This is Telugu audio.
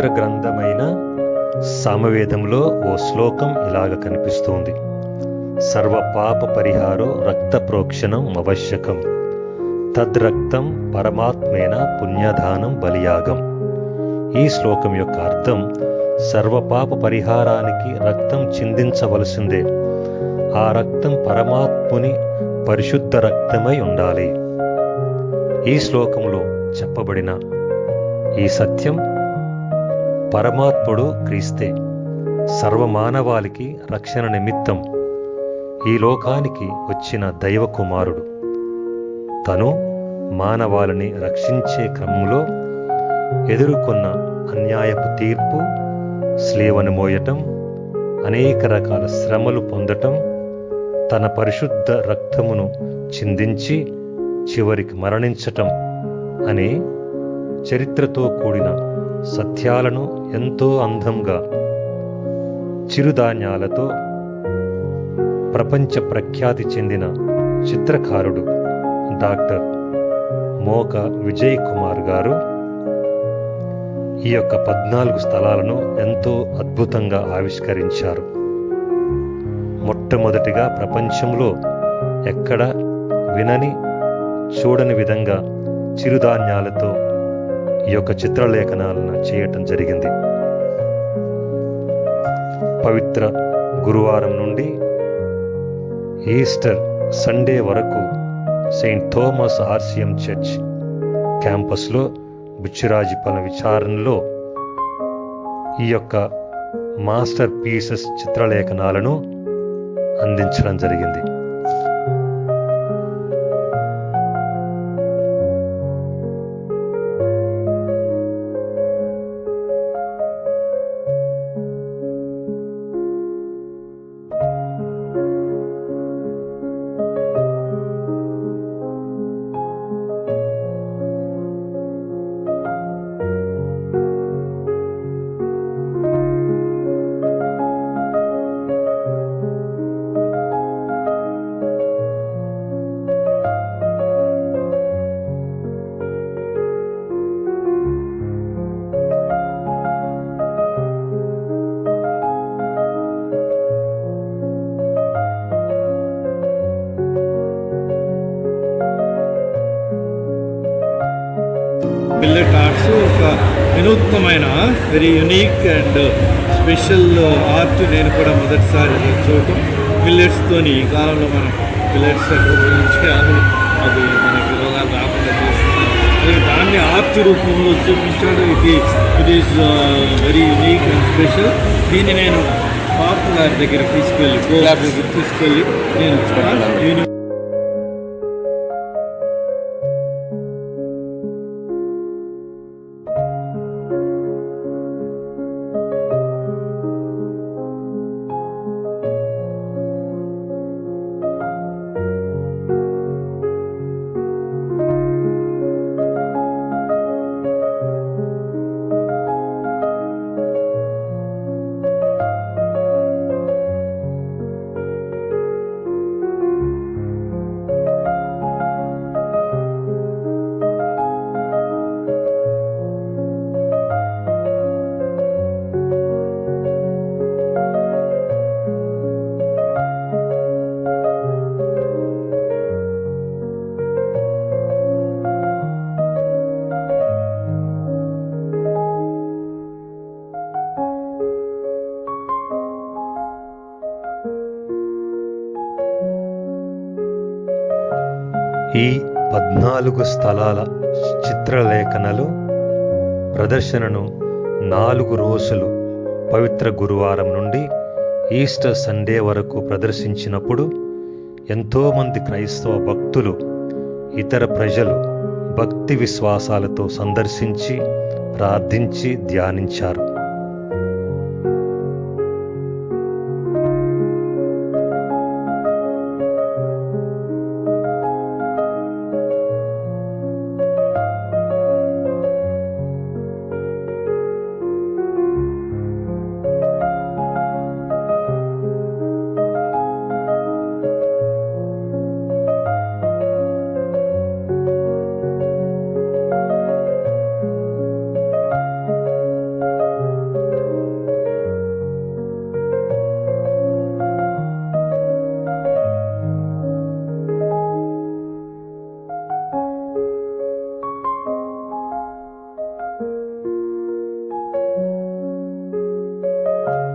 పవిత్ర గ్రంథమైన సామవేదంలో ఓ శ్లోకం ఇలాగ కనిపిస్తుంది. సర్వ పాప పరిహారో రక్త ప్రోక్షణం అవశ్యకం, తద్రక్తం పరమాత్మేన పుణ్యదానం బలియాగం. ఈ శ్లోకం యొక్క అర్థం, సర్వపాప పరిహారానికి రక్తం చిందించవలసిందే. ఆ రక్తం పరమాత్ముని పరిశుద్ధ రక్తమై ఉండాలి. ఈ శ్లోకంలో చెప్పబడిన ఈ సత్యం, పరమాత్ముడు క్రీస్తే సర్వమానవాళికి రక్షణ నిమిత్తం ఈ లోకానికి వచ్చిన దైవ కుమారుడు. తను మానవాళిని రక్షించే క్రమంలో ఎదుర్కొన్న అన్యాయపు తీర్పు, స్లేవను మోయటం, అనేక రకాల శ్రమలు పొందటం, తన పరిశుద్ధ రక్తమును చిందించి చివరికి మరణించటం అనే చరిత్రతో కూడిన సత్యాలను ఎంతో అందంగా చిరుధాన్యాలతో ప్రపంచ ప్రఖ్యాతి చెందిన చిత్రకారుడు డాక్టర్ మోక విజయ్ కుమార్ గారు ఈ యొక్క 14 స్థలాలను ఎంతో అద్భుతంగా ఆవిష్కరించారు. మొట్టమొదటిగా ప్రపంచంలో ఎక్కడ వినని చూడని విధంగా చిరుధాన్యాలతో ఈ యొక్క చిత్రలేఖనాలను చేయటం జరిగింది. పవిత్ర గురువారం నుండి ఈస్టర్ సండే వరకు సెయింట్ థోమస్ ఆర్సిఎం చర్చ్ క్యాంపస్లో బుచ్చిరాజుపాలెం విచారణలో ఈ యొక్క మాస్టర్ పీసెస్ చిత్రలేఖనాలను అందించడం జరిగింది. మిల్లెట్ ఆర్ట్స్ ఒక వినూత్నమైన very unique and special art. నేను కూడా మొదటిసారి చూడటం. మిల్లెట్స్తోని ఈ కాలంలో మనం మిల్లెట్స్ చేయాలి, అది మనకి రోగాలు రాకుండా చేస్తుంది. అలాగే దాన్ని ఆర్ట్ రూపంలో చూపించాడు. It is very unique and special. దీన్ని నేను పాపు గారి దగ్గర తీసుకెళ్ళి నేను ఈ 14 స్థలాల చిత్రలేఖనలు ప్రదర్శనను 4 రోజులు పవిత్ర గురువారం నుండి ఈస్టర్ సండే వరకు ప్రదర్శించినప్పుడు ఎంతోమంది క్రైస్తవ భక్తులు, ఇతర ప్రజలు భక్తి విశ్వాసాలతో సందర్శించి ప్రార్థించి ధ్యానించారు. Thank you.